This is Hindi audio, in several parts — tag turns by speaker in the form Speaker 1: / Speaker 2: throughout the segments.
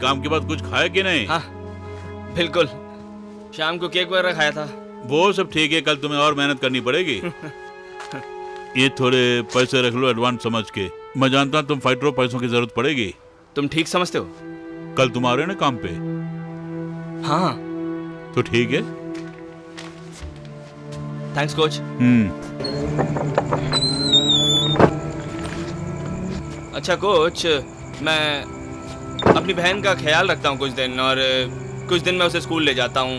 Speaker 1: काम के बाद कुछ खाया कि नहीं?
Speaker 2: हाँ बिल्कुल, शाम को केक वगैरह खाया था।
Speaker 1: वो सब ठीक है, कल तुम्हें और मेहनत करनी पड़ेगी। ये थोड़े पैसे रख लो एडवांस समझ के। मैं जानता हूँ तुम फाइटर हो, पैसों की जरूरत पड़ेगी।
Speaker 2: तुम ठीक समझते हो?
Speaker 1: कल तुम आ रहे हो ना काम पे?
Speaker 2: हाँ
Speaker 1: तो ठीक है।
Speaker 2: Thanks coach. अच्छा कोच, मैं अपनी बहन का ख्याल रखता हूँ कुछ दिन, और कुछ दिन मैं उसे स्कूल ले जाता हूँ।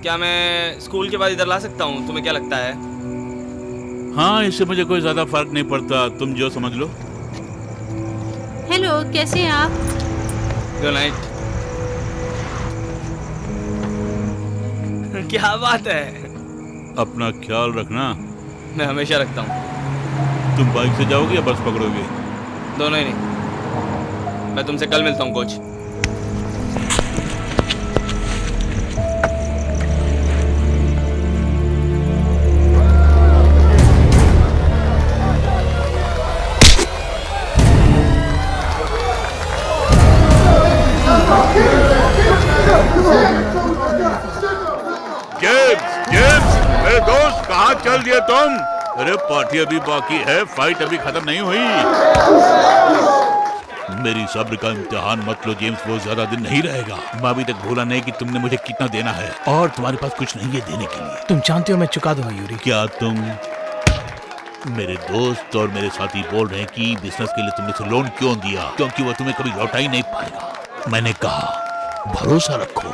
Speaker 2: क्या मैं स्कूल के बाद इधर ला सकता हूँ? तुम्हें क्या लगता है?
Speaker 1: हाँ, इससे मुझे कोई ज्यादा फर्क नहीं पड़ता, तुम जो समझ लो।
Speaker 3: हेलो, कैसे हैं आप?
Speaker 2: Good night. क्या बात है?
Speaker 1: अपना ख्याल रखना।
Speaker 2: मैं हमेशा रखता हूँ।
Speaker 1: तुम बाइक से जाओगे या बस पकड़ोगे?
Speaker 2: दोनों ही नहीं। मैं तुमसे कल मिलता हूँ कोच।
Speaker 1: मेरे दोस्त, कहाँ चल दिए तुम? अरे पार्टी अभी बाकी है, फाइट अभी खत्म नहीं हुई। मेरी सब्र का इम्तिहान मत लो जेम्स, वो ज्यादा दिन नहीं रहेगा। मैं अभी तक भूला नहीं कि तुमने मुझे कितना देना है, और तुम्हारे पास कुछ नहीं है देने के लिए।
Speaker 4: तुम जानते हो मैं चुका दूंगा यूरी।
Speaker 1: क्या तुम, मेरे दोस्त और मेरे साथी बोल रहे हैं कि बिजनेस के लिए तुमने उसे लोन क्यों दिया? क्योंकि वो तुम्हें कभी लौटा ही नहीं पाएगा। मैंने कहा भरोसा रखो,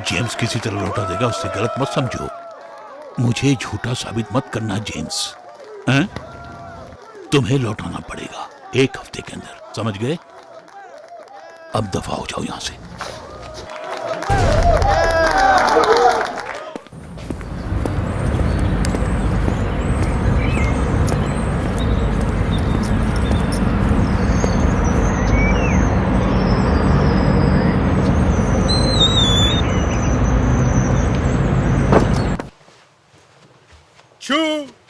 Speaker 1: जेम्स किसी तरह लौटा देगा, उससे गलत मत समझो। मुझे झूठा साबित मत करना जेम्स, हैं? तुम्हें लौटाना पड़ेगा 1 हफ्ते के अंदर, समझ गए? अब दफा हो जाओ यहां से।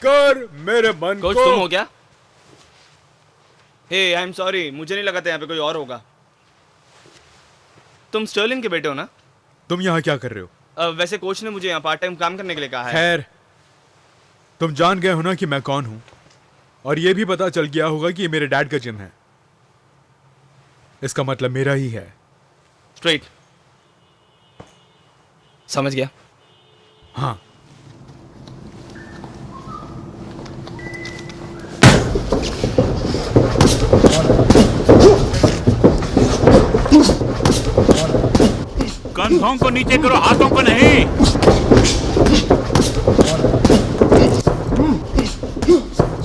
Speaker 5: कर मेरे मन
Speaker 2: कोच
Speaker 5: को।
Speaker 2: तुम हो क्या? हे आई एम सॉरी, मुझे नहीं लगा था यहाँ पे कोई और होगा। तुम स्टर्लिंग के बेटे हो ना?
Speaker 5: तुम यहाँ क्या कर रहे हो?
Speaker 2: वैसे कोच ने मुझे यहाँ पार्ट टाइम काम करने के लिए कहा है।
Speaker 5: खैर, तुम जान गए हो ना कि मैं कौन हूँ, और ये भी पता चल गया होगा कि ये मेरे डैड का जिम है। इसका मतलब मेरा ही है।
Speaker 2: स्ट्रेट, समझ गया?
Speaker 5: हाँ।
Speaker 1: कंधों को नीचे करो, हाथों को नहीं।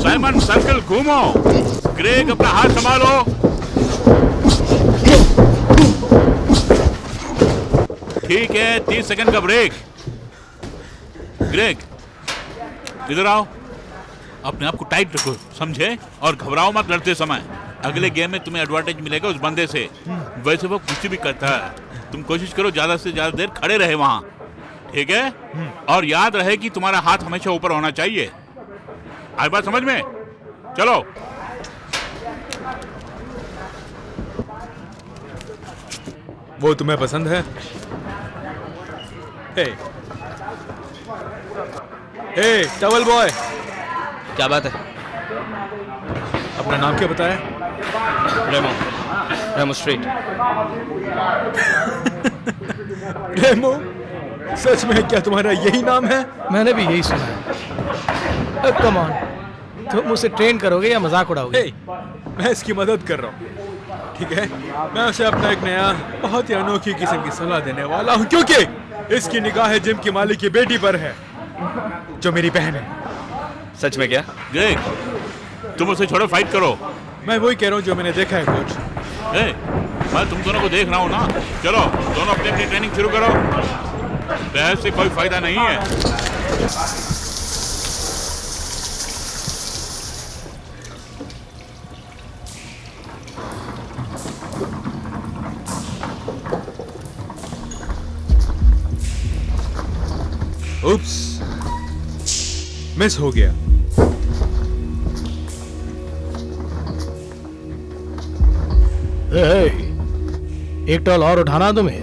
Speaker 1: साइमन, सर्कल घूमो। ग्रेग, अपना हाथ संभालो। ठीक है, 30 सेकंड का ब्रेक। ग्रेग, इधर आओ। अपने आप को टाइट रखो, समझे? और घबराओ मत लड़ते समय। अगले गेम में तुम्हें एडवांटेज मिलेगा उस बंदे से। वैसे वो कुछ भी करता है, तुम कोशिश करो ज्यादा से ज्यादा देर खड़े रहे वहां, ठीक है? और याद रहे कि तुम्हारा हाथ हमेशा ऊपर होना चाहिए। आई बात समझ में? चलो।
Speaker 5: वो तुम्हें पसंद है? हे टवल बॉय।
Speaker 2: क्या बात है?
Speaker 5: अपना नाम क्या बताया?
Speaker 2: रेमो। रेमो स्ट्रीट।
Speaker 5: रेमो? सच में क्या तुम्हारा यही नाम है?
Speaker 4: मैंने भी यही सुना है। कम ऑन, तुम उसे ट्रेन करोगे या मजाक उड़ाओगे?
Speaker 5: मैं इसकी मदद कर रहा हूँ, ठीक है? मैं उसे अपना एक नया बहुत ही अनोखी किस्म की सलाह देने वाला हूँ, क्योंकि इसकी निगाह जिम की मालिक की बेटी पर है, जो मेरी बहन है।
Speaker 2: सच में क्या?
Speaker 1: ग्रेग, तुम उसे छोड़ो, फाइट करो।
Speaker 5: मैं वही कह रहा हूँ जो मैंने देखा है कोच।
Speaker 1: मैं तुम दोनों को देख रहा हूँ ना। चलो दोनों अपनी अपनी ट्रेनिंग शुरू करो। बहस से कोई फायदा नहीं है।
Speaker 5: उप्स, मिस हो गया।
Speaker 4: एक टॉल और उठाना तुम्हें?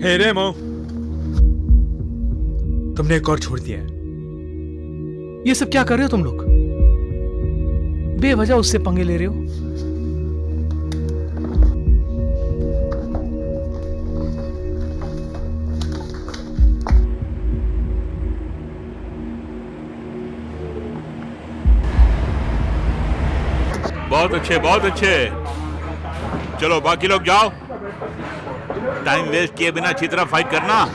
Speaker 5: हे रेमो, तुमने एक और छोड़ दिया है।
Speaker 4: ये सब क्या कर रहे हो तुम लोग? बेवजह उससे पंगे ले रहे हो।
Speaker 1: बहुत अच्छे, बहुत अच्छे। चलो बाकी लोग जाओ, टाइम वेस्ट किए बिना अच्छी तरह फाइट करना।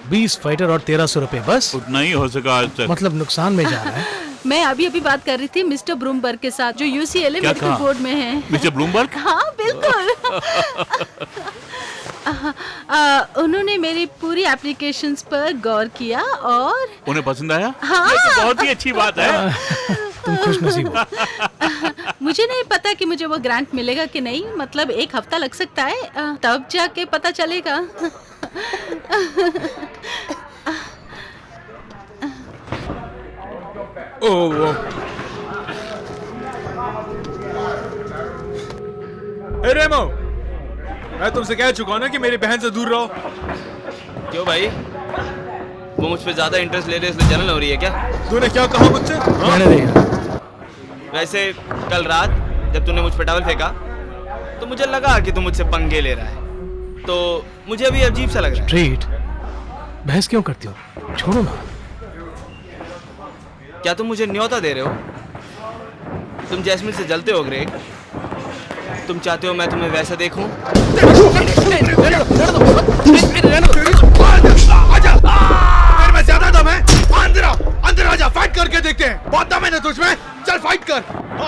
Speaker 4: बीस फाइटर और 1300 रुपए बस?
Speaker 1: उतना ही हो सका आज तक।
Speaker 4: मतलब नुकसान में जा रहा है।
Speaker 3: मैं अभी अभी बात कर रही थी मिस्टर ब्रूमबर्ग के साथ, जो UCLA
Speaker 1: क्या
Speaker 3: मेडिकल
Speaker 1: कहा?
Speaker 3: बोर्ड में है।
Speaker 1: Mister Bloomberg?
Speaker 3: हाँ बिल्कुल। उन्होंने मेरी पूरी एप्लीकेशंस पर गौर किया और
Speaker 1: उन्हें पसंद आया?
Speaker 3: हाँ।
Speaker 1: ये तो बहुत ही अच्छी बात है।
Speaker 4: तुम खुशनसीब हो।
Speaker 3: मुझे नहीं पता कि मुझे वो ग्रांट मिलेगा कि नहीं, मतलब 1 हफ्ता लग सकता है, तब जाके पता चलेगा।
Speaker 5: ओह, हे रेमो, मैं तुमसे कह चुका हूं ना कि मेरी बहन से दूर रहो।
Speaker 2: क्यों भाई, वो मुझ पे ज्यादा इंटरेस्ट ले रहे हैं इसलिए जलन हो रही है क्या?
Speaker 5: तूने क्या कहा मुझसे? हाँ?
Speaker 4: रहने दे यार।
Speaker 2: वैसे कल रात जब तूने मुझ पे टॉवल फेंका तो मुझे लगा कि तू मुझसे पंगे ले रहा है, तो मुझे अभी अजीब सा लग रहा है।
Speaker 4: स्ट्रीट बहस क्यों करती हो? छोड़ो ना।
Speaker 2: क्या तुम मुझे न्योता दे रहे हो? तुम जैस्मिन से जलते हो ग्रेग? तुम चाहते हो मैं तुम्हें वैसा देखूं?
Speaker 5: आजा, मेरे में ज्यादा दम है। अंदर आजा, फाइट करके देखते हैं। बहुत दम है ना तुझमें, चल फाइट कर।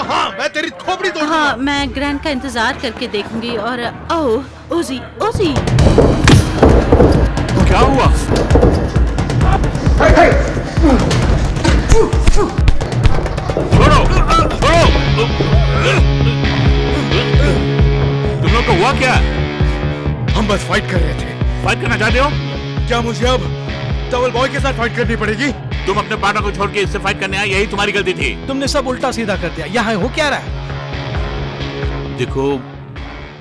Speaker 5: हाँ, मैं तेरी खोपड़ी तोड़ूंगा।
Speaker 3: हाँ, मैं ग्रैंड का इंतजार करके देखूंगी। और ओह ओजी ओजी,
Speaker 1: क्या हुआ? छोड़ो, छोड़ो। तुम लोग को हुआ क्या?
Speaker 5: हम बस फाइट कर रहे थे।
Speaker 1: फाइट करना चाहते हो?
Speaker 5: क्या मुझे अब डबल बॉय के साथ फाइट करनी पड़ेगी?
Speaker 1: तुम अपने पार्टनर को छोड़ के इससे फाइट करने आए, यही तुम्हारी गलती थी।
Speaker 4: तुमने सब उल्टा सीधा कर दिया। यहाँ हो क्या रहा है?
Speaker 1: देखो,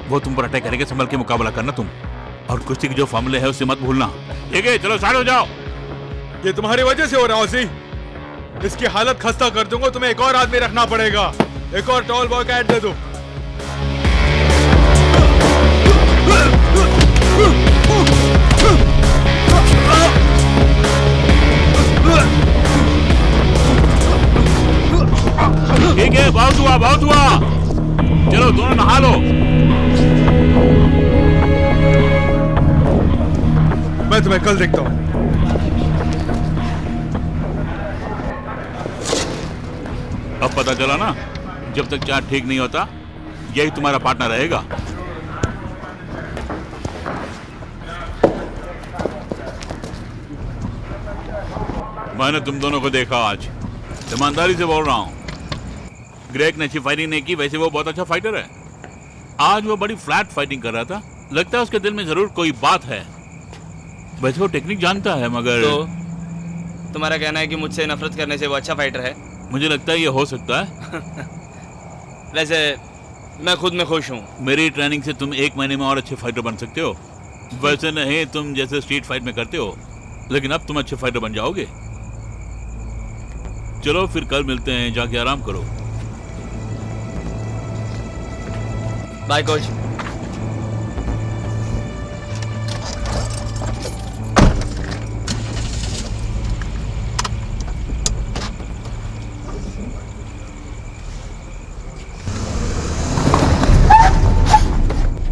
Speaker 1: वो तुम पर अटैक करेंगे, संभल के मुकाबला करना तुम। और कुश्ती की जो फॉर्मूले है उसे मत भूलना। ठीक है, चलो साइड हो जाओ।
Speaker 5: ये तुम्हारी वजह से हो रहा है। इसकी हालत खस्ता कर दूंगा। तुम्हें एक और आदमी रखना पड़ेगा। एक और टॉल बॉय का ऐड दे दो।
Speaker 1: ठीक है, बहुत हुआ, बहुत हुआ। चलो दोनों नहा लो।
Speaker 5: मैं तुम्हें कल देखता हूँ।
Speaker 1: अब पता चला ना, जब तक चार्ट ठीक नहीं होता यही तुम्हारा पार्टनर रहेगा। मैंने तुम दोनों को देखा आज, ईमानदारी से बोल रहा हूं। ग्रेग ने अच्छी फाइटिंग नहीं की, वैसे वो बहुत अच्छा फाइटर है। आज वो बड़ी फ्लैट फाइटिंग कर रहा था। लगता है उसके दिल में जरूर कोई बात है। वैसे वो टेक्निक जानता है, मगर
Speaker 2: तो तुम्हारा कहना है कि मुझसे नफरत करने से वो अच्छा फाइटर है?
Speaker 1: मुझे लगता है ये हो सकता है।
Speaker 2: वैसे मैं खुद में खुश हूँ।
Speaker 1: मेरी ट्रेनिंग से तुम 1 महीने में और अच्छे फाइटर बन सकते हो। वैसे नहीं तुम जैसे स्ट्रीट फाइट में करते हो, लेकिन अब तुम अच्छे फाइटर बन जाओगे। चलो फिर कल मिलते हैं, जाके आराम करो।
Speaker 2: Bye coach.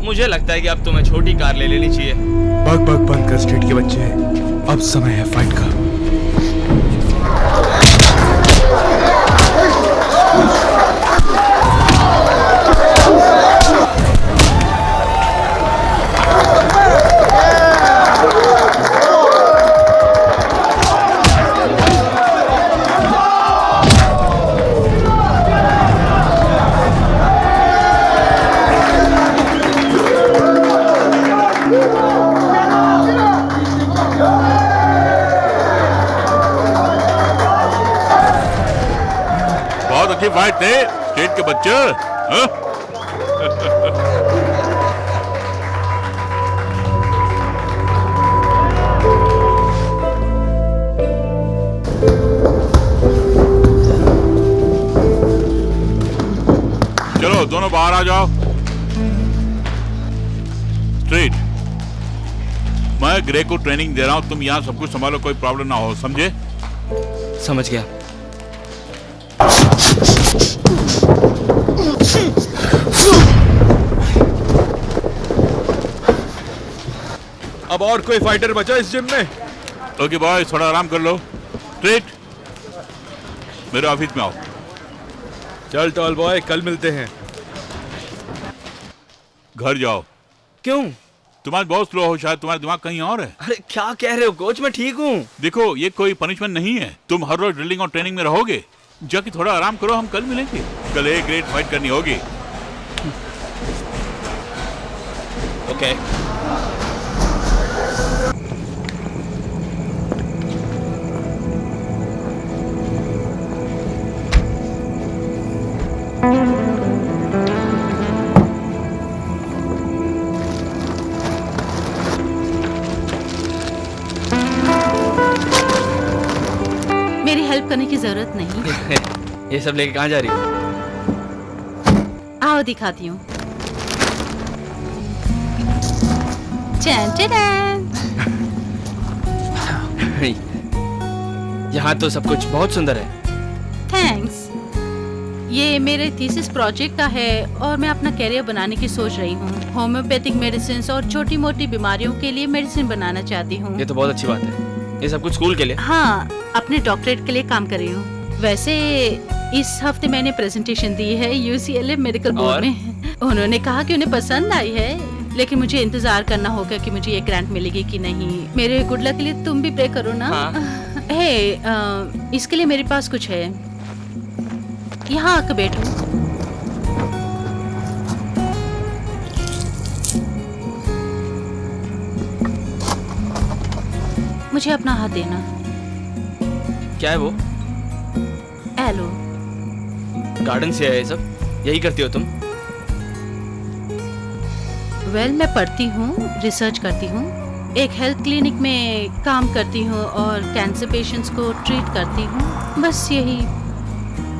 Speaker 2: मुझे लगता है कि अब तुम्हें छोटी कार ले लेनी चाहिए।
Speaker 5: बग बग बंद कर स्ट्रीट के बच्चे, अब समय है फाइट का।
Speaker 1: फाइट थे स्टेट के बच्चे। हाँ? चलो दोनों बाहर आ जाओ। स्ट्रेट। मैं ग्रे को ट्रेनिंग दे रहा हूं, तुम यहां सब कुछ संभालो, कोई प्रॉब्लम ना हो, समझे?
Speaker 2: समझ गया।
Speaker 5: अब और कोई फाइटर बचा इस जिम में?
Speaker 1: ओके बॉय, थोड़ा आराम कर लो। स्ट्रेट, मेरे ऑफिस में आओ।
Speaker 5: चल टॉल बॉय, कल मिलते हैं।
Speaker 1: घर जाओ।
Speaker 2: क्यों?
Speaker 1: तुम्हारा बहुत स्लो हो, शायद तुम्हारा दिमाग कहीं और है।
Speaker 2: अरे क्या कह रहे हो कोच, मैं ठीक हूँ।
Speaker 1: देखो ये कोई पनिशमेंट नहीं है, तुम हर रोज ड्रिलिंग और ट्रेनिंग में रहोगे। जाके थोड़ा आराम करो, हम कल मिलेंगे। कल एक ग्रेट फाइट करनी होगी।
Speaker 2: ओके।
Speaker 3: मेरी हेल्प करने की जरूरत नहीं।
Speaker 2: ये सब लेके कहाँ जा रही हो?
Speaker 3: आओ दिखाती हूँ। चैन चैन।
Speaker 2: यहाँ तो सब कुछ बहुत सुंदर है।
Speaker 3: थैंक्स। ये मेरे थीसिस प्रोजेक्ट का है और मैं अपना कैरियर बनाने की सोच रही हूँ। होम्योपैथिक मेडिसिन और छोटी मोटी बीमारियों के लिए मेडिसिन बनाना चाहती हूँ।
Speaker 2: ये तो बहुत अच्छी बात है। ये सब कुछ स्कूल के लिए?
Speaker 3: हाँ, अपने डॉक्टरेट के लिए काम कर रही हूँ। वैसे इस हफ्ते मैंने प्रेजेंटेशन दी है UCLA मेडिकल बोर्ड में। उन्होंने कहा कि उन्हें पसंद आई है, लेकिन मुझे इंतजार करना होगा कि मुझे ये ग्रांट मिलेगी कि नहीं। मेरे गुड लक के लिए तुम भी प्रे करो ना।
Speaker 2: हाँ।
Speaker 3: इसके लिए मेरे पास कुछ है। यहाँ आकर बैठो। मुझे अपना हाथ देना।
Speaker 2: क्या है वो?
Speaker 3: एलो।
Speaker 2: गार्डन से है ये सब? यही करती हो तुम?
Speaker 3: वेल, मैं पढ़ती हूँ, रिसर्च करती हूँ, एक हेल्थ क्लिनिक में काम करती हूँ और कैंसर पेशेंट्स को ट्रीट करती हूँ। बस यही।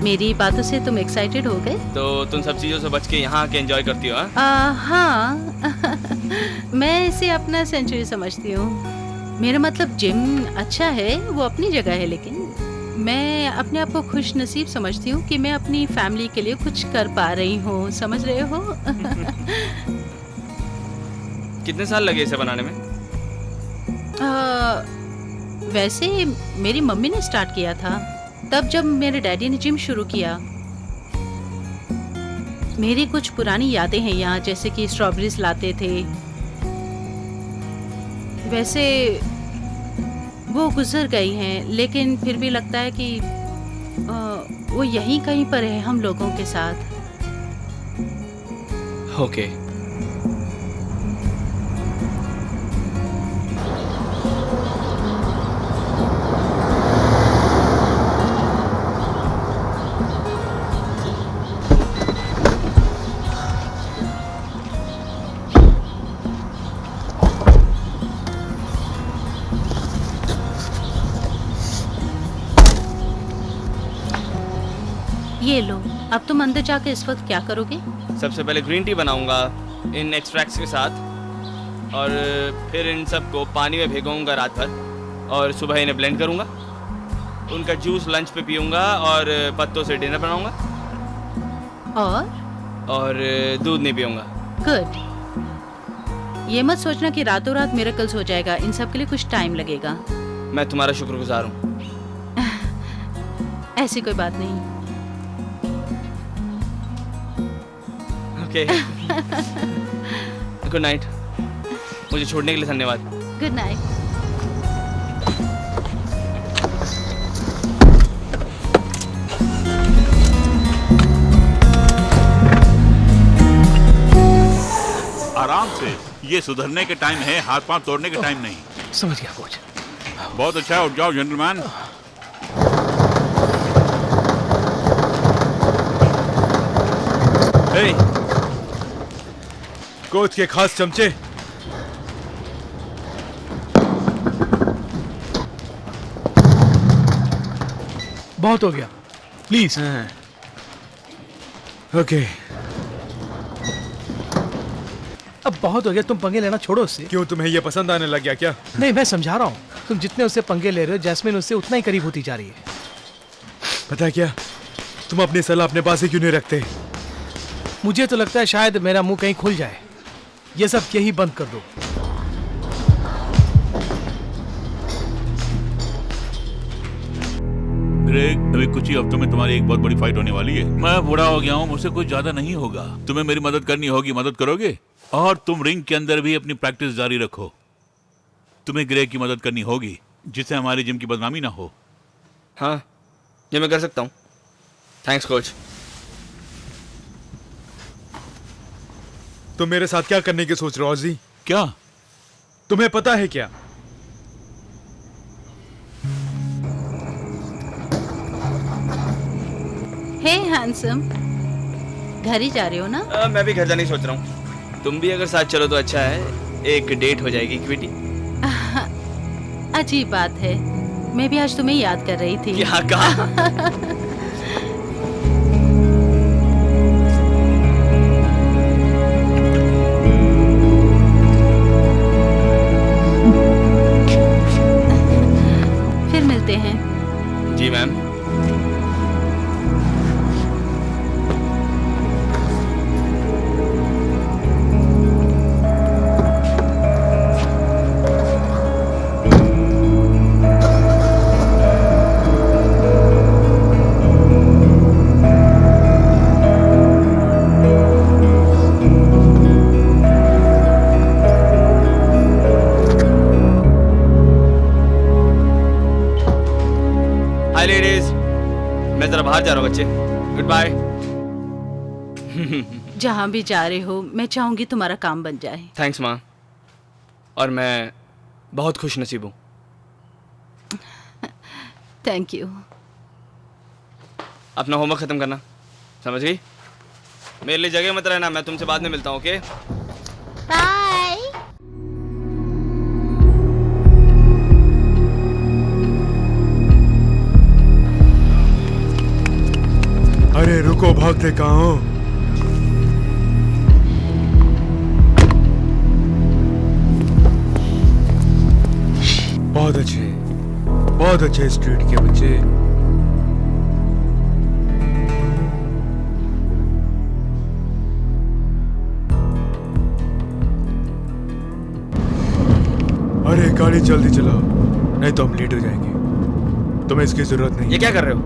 Speaker 3: मेरी बातों से तुम एक्साइटेड हो गए?
Speaker 2: तो तुम सब चीजों से बच के यहाँ आके एंजॉय करती हो? हाँ?
Speaker 3: हाँ। मैं इसे अपना सेंचुरी समझती हूँ। मेरा मतलब जिम अच्छा है, वो अपनी जगह है, लेकिन मैं अपने आप को खुश नसीब समझती हूँ कि मैं अपनी फैमिली के लिए कुछ कर पा रही हूँ। समझ रहे हो?
Speaker 2: कितने साल लगे इसे बनाने में?
Speaker 3: वैसे मेरी मम्मी ने स्टार्ट किया था तब जब मेरे डैडी ने जिम शुरू किया। मेरी कुछ पुरानी यादें हैं यहाँ, जैसे कि स्ट्रॉबेरीज लाते थे। वैसे वो गुजर गई हैं, लेकिन फिर भी लगता है कि वो यहीं कहीं पर है हम लोगों के साथ।
Speaker 2: ओके।
Speaker 3: ये लो। अब तुम अंदर जाकर इस वक्त क्या करोगे?
Speaker 2: सबसे पहले ग्रीन टी बनाऊंगा इन एक्सट्रैक्ट्स के साथ, और फिर इन सबको पानी में भिगोऊंगा रात भर, और सुबह इन्हें ब्लेंड करूंगा। उनका जूस लंच पे पीऊंगा और पत्तों से डिनर बनाऊंगा। और दूध नहीं पीऊंगा।
Speaker 3: गुड। ये मत सोचना कि रातों रात मिरेकल्स हो जाएगा। इन सब के लिए कुछ टाइम लगेगा।
Speaker 2: मैं तुम्हारा शुक्रगुजार हूँ।
Speaker 3: ऐसी कोई बात नहीं।
Speaker 2: ओके। Good night. मुझे छोड़ने के लिए धन्यवाद।
Speaker 3: Good night.
Speaker 1: आराम से, ये सुधरने के टाइम है, हाथ पांव तोड़ने के टाइम नहीं।
Speaker 4: समझ गया कोच।
Speaker 1: बहुत अच्छा है, उठ जाओ जेंटलमैन।
Speaker 5: हे, कोच के खास चमचे।
Speaker 4: बहुत हो गया, प्लीज।
Speaker 5: ओके।
Speaker 4: अब बहुत हो गया, तुम पंगे लेना छोड़ो उससे।
Speaker 5: क्यों, तुम्हें ये पसंद आने लग गया क्या?
Speaker 4: नहीं, मैं समझा रहा हूँ, तुम जितने उससे पंगे ले रहे हो जैस्मिन उससे उतना ही करीब होती जा रही है।
Speaker 5: पता है क्या, तुम अपनी सलाह अपने पास ही क्यों नहीं रखते?
Speaker 4: मुझे तो लगता है शायद मेरा मुंह कहीं खुल जाए। ये सब यही बंद कर दो।
Speaker 1: ग्रेग, अभी कुछ ही हफ्तों में तुम्हारी एक बहुत बड़ी फाइट होने वाली है। मैं बूढ़ा हो गया हूँ, मुझसे कुछ ज्यादा नहीं होगा। तुम्हें मेरी मदद करनी होगी, मदद करोगे? और तुम रिंग के अंदर भी अपनी प्रैक्टिस जारी रखो। तुम्हें ग्रेग की मदद करनी होगी, जिससे हमारी जिम की बदनामी ना हो।
Speaker 2: हाँ, ये मैं कर सकता हूँ। Thanks coach.
Speaker 5: तुम मेरे साथ क्या करने की सोच रहे हो ऑजी?
Speaker 1: क्या?
Speaker 5: तुम्हें पता है क्या?
Speaker 3: हे हैंडसम, घर ही जा रहे हो ना?
Speaker 2: मैं भी घर जाने की सोच रहा हूँ। तुम भी अगर साथ चलो तो अच्छा है, एक डेट हो जाएगी क्विटी।
Speaker 3: अजीब बात है, मैं भी आज तुम्हें याद कर रही थी।
Speaker 2: क्या कहा?
Speaker 3: फिर मिलते हैं।
Speaker 2: जी मैम। हाय लेडीज, मैं जरा बाहर जा रहा हूँ बच्चे। Good bye.
Speaker 3: जहाँ भी जा रहे हो, मैं चाहूंगी तुम्हारा काम बन जाए।
Speaker 2: थैंक्स माँ, और मैं बहुत खुश नसीब हूँ।
Speaker 3: Thank you.
Speaker 2: अपना होमवर्क खत्म करना, समझ गई? मेरे लिए जगह मत रहना, मैं तुमसे बाद में मिलता हूँ। Okay
Speaker 6: bye.
Speaker 5: अरे रुको, भागते कहाँ हो? बहुत अच्छे स्ट्रीट के बच्चे। अरे गाड़ी जल्दी चलाओ, नहीं तो हम लेट हो जाएंगे। तुम्हें इसकी जरूरत नहीं।
Speaker 2: ये क्या कर रहे हो?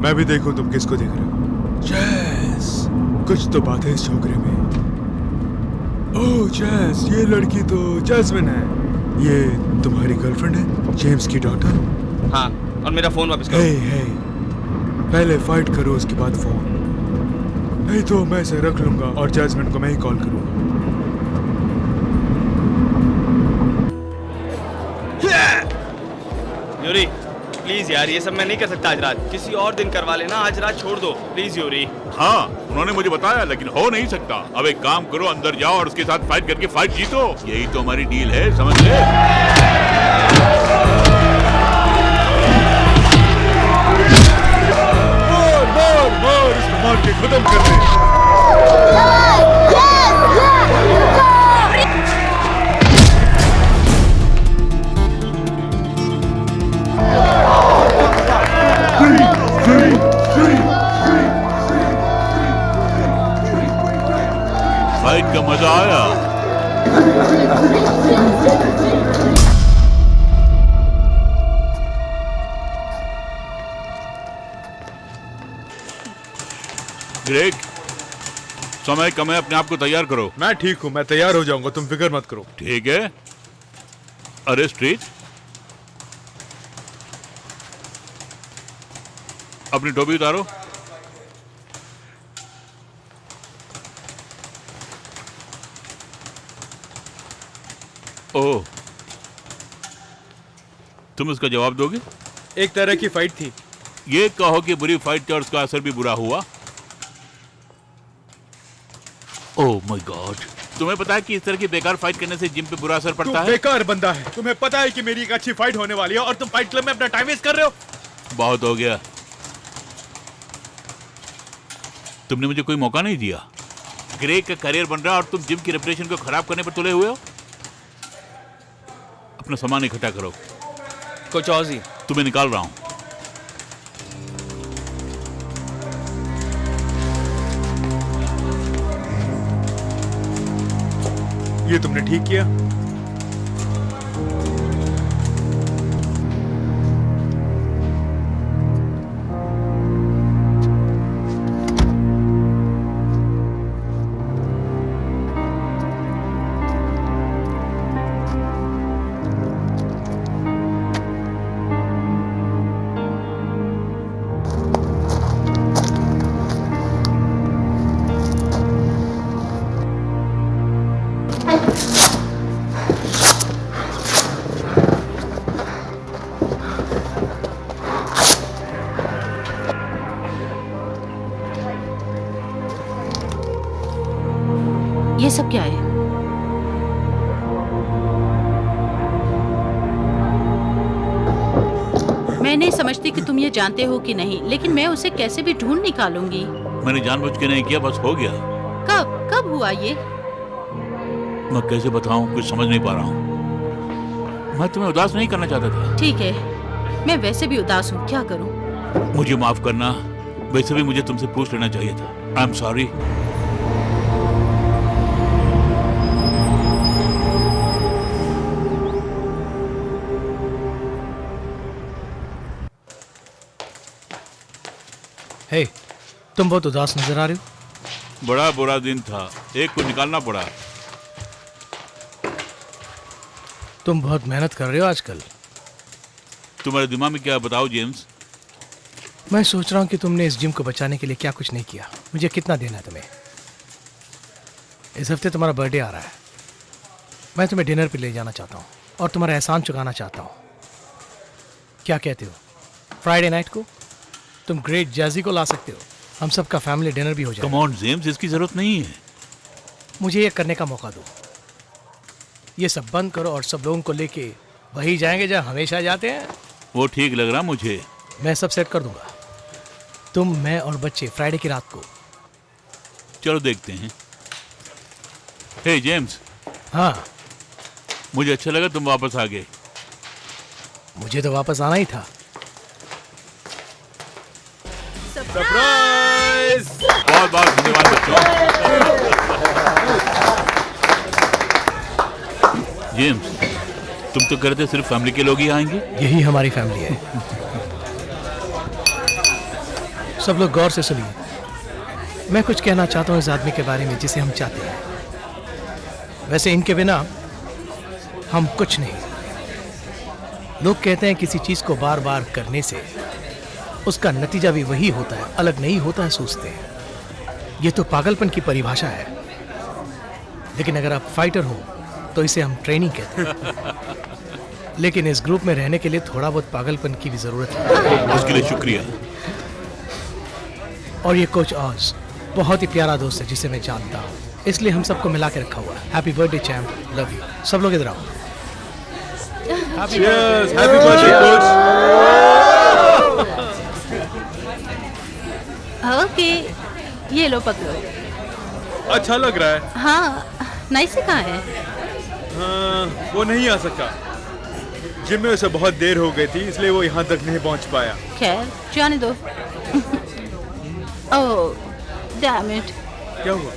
Speaker 5: मैं भी देखूं तुम किसको देख रहे हो। जैस, कुछ तो बात है इस छोकरे में। ओह जैस, ये लड़की तो जैस्मिन है। ये तुम्हारी गर्लफ्रेंड है, जेम्स की डॉटर?
Speaker 2: हाँ, और मेरा फोन वापस करो।
Speaker 5: हे, पहले फाइट करो, उसके बाद फोन। नहीं तो मैं इसे रख लूंगा और जैस्मिन को मैं ही कॉल करूंगा।
Speaker 2: यूरी प्लीज यार, ये सब मैं नहीं कर सकता आज रात। किसी और दिन करवा लेना, आज रात छोड़ दो प्लीज यूरी।
Speaker 1: हाँ, उन्होंने मुझे बताया, लेकिन हो नहीं सकता। अब एक काम करो, अंदर जाओ और उसके साथ फाइट करके फाइट जीतो। यही तो हमारी डील है, समझ ले।
Speaker 5: मार, इसको मार के खत्म कर दे।
Speaker 1: फाइट का मजा आया। ग्रेग, समय कम है, अपने आप को तैयार करो।
Speaker 5: मैं ठीक हूँ, मैं तैयार हो जाऊंगा, तुम फिक्र मत करो।
Speaker 1: ठीक है। अरे स्ट्रीट, अपनी टोपी उतारो। ओह, तुम उसका जवाब दोगे?
Speaker 5: एक तरह की फाइट थी।
Speaker 1: ये कहो कि बुरी फाइट थी और उसका असर भी बुरा हुआ। ओह माय गॉड, तुम्हें पता है कि इस तरह की बेकार फाइट करने से जिम पे बुरा असर
Speaker 5: तू
Speaker 1: पड़ता है?
Speaker 5: बेकार बंदा है। तुम्हें पता है कि मेरी एक अच्छी फाइट होने वाली है और तुम फाइट क्लब में अपना टाइम वेस्ट कर रहे हो।
Speaker 1: बहुत हो गया, तुमने मुझे कोई मौका नहीं दिया। ग्रेग का करियर बन रहा है और तुम जिम की रेपुटेशन को खराब करने पर तुले हुए हो। अपना सामान इकट्ठा करो।
Speaker 2: कोच ऑजी,
Speaker 1: तुम्हें निकाल रहा हूं।
Speaker 5: ये तुमने ठीक किया।
Speaker 3: ये सब क्या है? मैं नहीं समझती कि तुम ये जानते हो कि नहीं, लेकिन मैं उसे कैसे भी ढूंढ निकालूंगी।
Speaker 1: मैंने जानबूझ के नहीं किया, बस हो गया।
Speaker 3: कब कब हुआ ये?
Speaker 1: मैं कैसे बताऊं, कुछ समझ नहीं पा रहा हूं। मैं तुम्हें उदास नहीं करना चाहता था।
Speaker 3: ठीक है, मैं वैसे भी उदास हूँ, क्या करूँ?
Speaker 1: मुझे माफ करना, वैसे भी मुझे तुमसे पूछ लेना चाहिए था। I am sorry.
Speaker 4: हे, तुम बहुत उदास नजर आ रहे हो।
Speaker 1: बड़ा बुरा दिन था, एक को निकालना पड़ा।
Speaker 4: तुम बहुत मेहनत कर रहे हो आजकल।
Speaker 1: तुम्हारे दिमाग में क्या है, बताओ जेम्स।
Speaker 4: मैं सोच रहा हूँ कि तुमने इस जिम को बचाने के लिए क्या कुछ नहीं किया। मुझे कितना देना है तुम्हें? इस हफ्ते तुम्हारा बर्थडे आ रहा है। मैं तुम्हें डिनर पे ले जाना चाहता हूँ और तुम्हारा एहसान चुकाना चाहता हूँ। क्या कहते हो? फ्राइडे नाइट को तुम ग्रेट जैजी को ला सकते हो। हम सबका फैमिली डिनर भी हो जाएगा।
Speaker 1: कम ऑन जेम्स, इसकी जरूरत नहीं है।
Speaker 4: मुझे ये करने का मौका दो। ये सब बंद करो और सब लोगों को लेके वही जाएंगे जहाँ हमेशा जाते हैं।
Speaker 1: वो ठीक लग रहा मुझे।
Speaker 4: मैं सब सेट कर दूंगा। तुम, मैं और बच्चे फ्राइडे की रात को।
Speaker 1: चलो देखते हैं। हे जेम्स,
Speaker 4: हाँ,
Speaker 1: मुझे अच्छा लगा तुम वापस आ गए।
Speaker 4: मुझे तो वापस आना ही था।
Speaker 5: सरप्राइज!
Speaker 1: बहुत बहुत धन्यवाद बच्चों। जेम्स, तुम तो कहते सिर्फ फैमिली के लोग ही आएंगे।
Speaker 4: यही हमारी फैमिली है। सब लोग गौर से सुनिए। मैं कुछ कहना चाहता हूँ इस आदमी के बारे में जिसे हम चाहते हैं। वैसे इनके बिना हम कुछ नहीं। लोग कहते हैं किसी चीज को बार बार करने से उसका नतीजा भी वही होता है, अलग नहीं होता है, सोचते हैं। ये तो पागलपन की परिभाषा है। लेकिन अगर आप फाइटर हो तो इसे हम ट्रेनिंग कहते हैं। लेकिन इस ग्रुप में रहने के लिए थोड़ा बहुत पागलपन की भी जरूरत है।
Speaker 1: उसके लिए शुक्रिया।
Speaker 4: और ये कोच ऑज बहुत ही प्यारा दोस्त है जिसे मैं जानता हूँ, इसलिए हम सबको मिला के रखा हुआ है। Happy birthday champ, love you. सब लोग इधर आओ।
Speaker 5: Cheers! Happy birthday, coach!
Speaker 3: Okay, ये लो पकड़ो।
Speaker 5: अच्छा लग रहा है।
Speaker 3: हाँ, नाइस से कहाँ है?
Speaker 5: हाँ, वो नहीं आ सका। जिम में उसे बहुत देर हो गई थी, इसलिए वो यहाँ तक नहीं पहुँच पाया।
Speaker 3: खैर, जाने दो। ओह, डैम इट।
Speaker 5: क्या हुआ?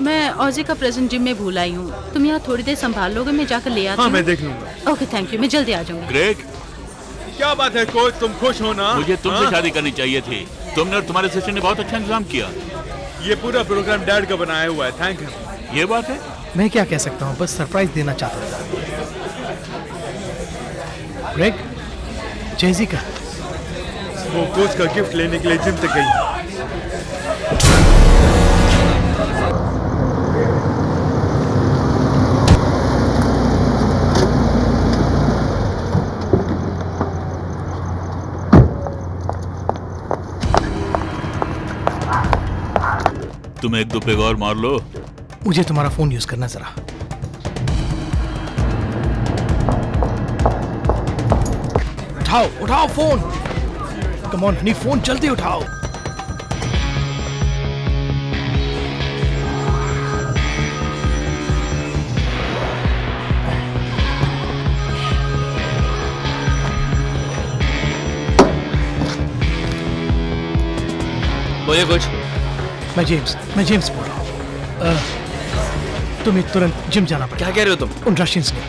Speaker 3: मैं ऑजी का प्रेजेंट जिम में भूल आई हूँ। तुम यहाँ थोड़ी देर संभाल लोगे, मैं जाकर ले आती
Speaker 5: हाँ,
Speaker 3: हूँ।
Speaker 5: मैं देख लूंगा।
Speaker 3: Okay, thank you. मैं जल्दी आ जाऊंगी।
Speaker 1: ग्रेग,
Speaker 5: क्या बात है कोच, तुम खुश हो ना?
Speaker 1: मुझे तुमसे
Speaker 5: हाँ?
Speaker 1: शादी करनी चाहिए थी। तुमने और तुम्हारे सिस्टर ने बहुत अच्छा इंतजाम किया।
Speaker 5: ये पूरा प्रोग्राम डैड का बनाया हुआ है। Thank you.
Speaker 1: ये बात है।
Speaker 4: मैं क्या कह सकता हूँ, बस सरप्राइज देना चाहता था। ग्रेग, जेजी का।
Speaker 5: वो कोच का गिफ्ट लेने के लिए जिम तक गई।
Speaker 1: तुम एक दो पेग और मार लो।
Speaker 4: मुझे तुम्हारा फोन यूज करना जरा। उठाओ उठाओ phone, come on Honey, phone जल्दी उठाओ।
Speaker 2: बोलिए कुछ।
Speaker 4: मैं जेम्स बोल रहा हूँ। तुम्हें तुरंत जिम जाना पड़ेगा।
Speaker 2: क्या कह रहे हो तुम?
Speaker 4: उन रशियंस ने,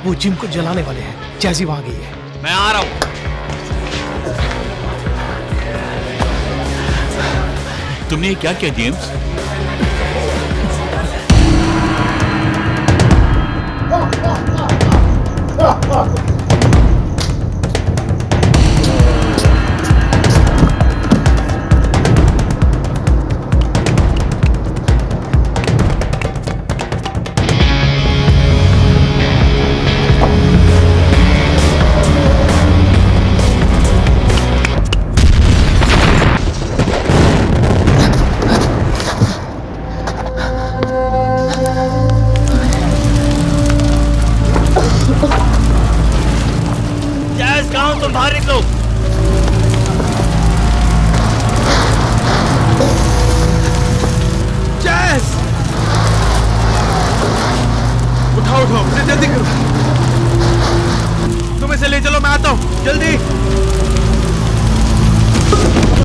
Speaker 4: वो जिम को जलाने वाले हैं। जैसी वहां गई है।
Speaker 2: मैं आ रहा हूँ।
Speaker 1: तुमने ये क्या किया जेम्स?
Speaker 2: जैस, कहाँ हो तुम? बाहर निकलो।